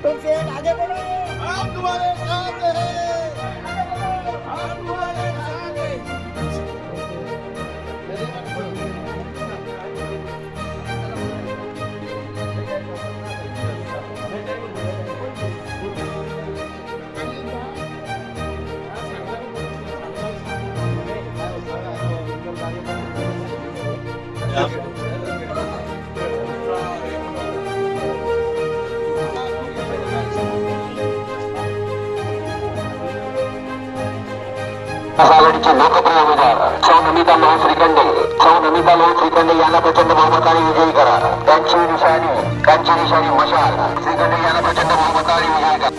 तुमसे आगे बढ़ो, हम तुम्हारे साथ हैं, हम तुम्हारे साथ हैं। आघाडीचे लोकप्रिय उमेदवार सौ नमिता लोह श्रीखंडे यांना प्रचंड बहुमताने विजयी करा। त्यांची निशाणी मशाल। श्रीखंडे यांना प्रचंड बहुमताने विजयी करा।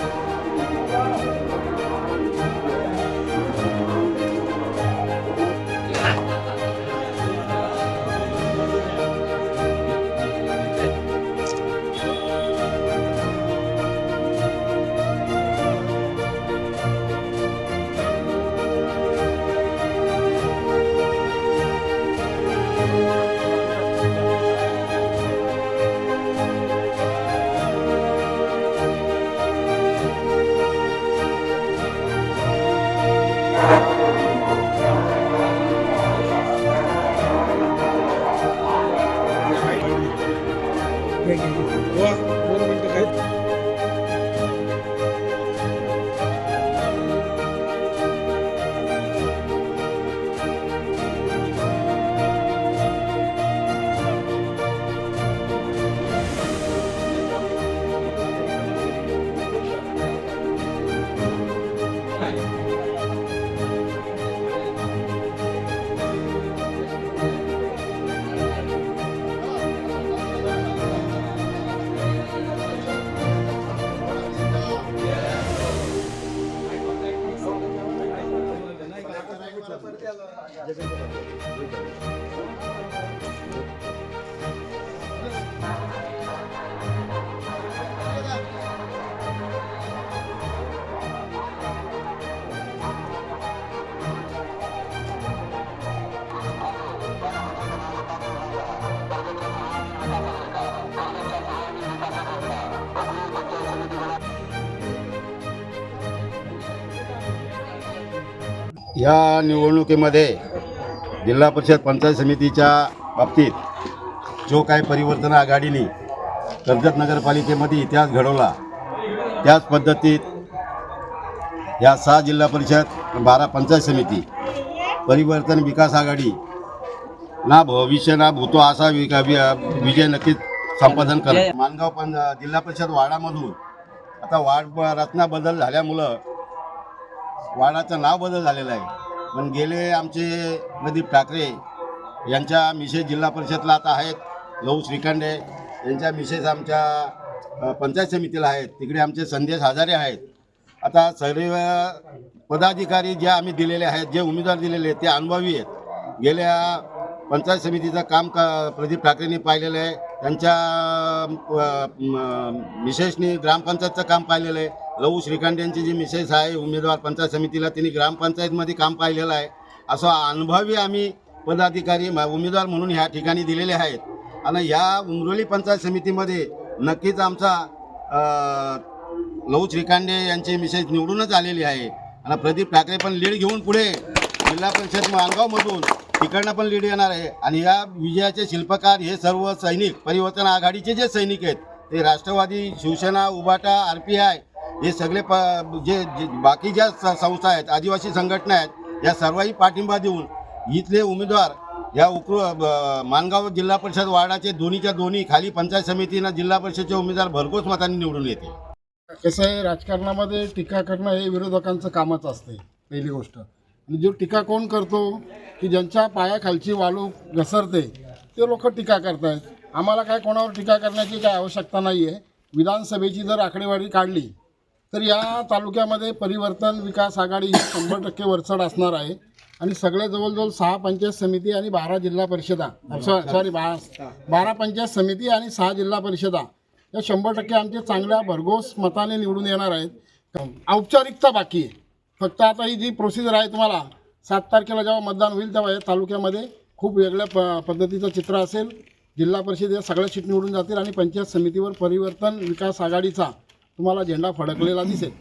या निवडणुकीमध्ये जिल्हा परिषद पंचायत समितीच्या बाबतीत जो काही परिवर्तन आघाडीने कर्जत नगरपालिकेमध्ये इतिहास घडवला, त्याच पद्धतीत या 6 जिल्हा परिषद 12 पंचायत समिती परिवर्तन विकास आघाडी ना भविष्य ना भूतो असा विजय नक्कीच संपादन करेल। मानगाव जिल्हा परिषद वाडामधून आता वार्ड रचना बदल झाल्यामुळं वाडाचं नाव बदल झालेलं आहे, पण गेले आमचे प्रदीप ठाकरे यांच्या मिसेस जिल्हा परिषदला आता आहेत, लहू श्रीखंडे यांच्या मिसेस आमच्या पंचायत समितीला आहेत, तिकडे आमचे संदेश हजारे आहेत। आता सर्व पदाधिकारी जे आम्ही दिलेले आहेत, जे उमेदवार दिलेले आहेत ते अनुभवी आहेत। गेल्या पंचायत समितीचं काम प्रदीप ठाकरेंनी पाहिलेलं आहे, त्यांच्या मिसेसनी ग्रामपंचायतचं काम पाहिलेलं आहे। लहू श्रीखंड यांची जी मिसेस आहे उमेदवार पंचायत समितीला, त्यांनी ग्रामपंचायतमध्ये काम पाहिलेलं आहे। असं अनुभवी आम्ही पदाधिकारी उमेदवार म्हणून ह्या ठिकाणी दिलेले आहेत। आणि या उमरोली पंचायत समितीमध्ये नक्कीच आमचा लहू श्रीखंडे यांची मिसेस निवडूनच आलेली आहे आणि प्रदीप ठाकरे पण लीड घेऊन पुढे जिल्हा परिषद माणगावमधून तिकडनं पण लीड येणार आहे। आणि या विजयाचे शिल्पकार हे सर्व सैनिक, परिवर्तन आघाडीचे जे सैनिक आहेत ते राष्ट्रवादी, शिवसेना, उभाटा, RPI हे सगळे जे बाकी ज्या संस्था आहेत, आदिवासी संघटना आहेत, या सर्वही पाठिंबा देऊन इथले उमेदवार या मानगाव जिल्हा परिषद वार्डाचे दोन्हीच्या दोन्ही खाली पंचायत समितीनं जिल्हा परिषदचे उमेदवार भरघोस मतांनी निवडून येते। कसं आहे, राजकारणामध्ये टीका करणं हे विरोधकांचं कामच असते पहिली गोष्ट। आणि जो टीका कोण करतो की ज्यांच्या पायाखालची वाळू घसरते ते लोक टीका करतायत। आम्हाला काय कोणावर टीका करण्याची काय आवश्यकता नाही आहे। विधानसभेची जर आकडेवारी काढली तर या तालुक्यामध्ये परिवर्तन विकास आघाडी ही 100% वरचढ असणार आहे। आणि सगळे जवळजवळ 6 पंचायत समिती आणि 12 जिल्हा परिषदा, 12 पंचायत समिती आणि 6 जिल्हा परिषदा या 100% आमचे चांगल्या भरघोस मताने निवडून येणार आहेत। औपचारिकता बाकी आहे फक्त। आता ही जी प्रोसिजर आहे, तुम्हाला 7 तारखेला जेव्हा मतदान होईल तेव्हा या तालुक्यामध्ये खूप वेगळ्या पद्धतीचं चित्र असेल। जिल्हा परिषद या सगळ्या सीट निवडून जातील आणि पंचायत समितीवर परिवर्तन विकास आघाडीचा तुम्हाला झेंडा फडकलेला दिसेल.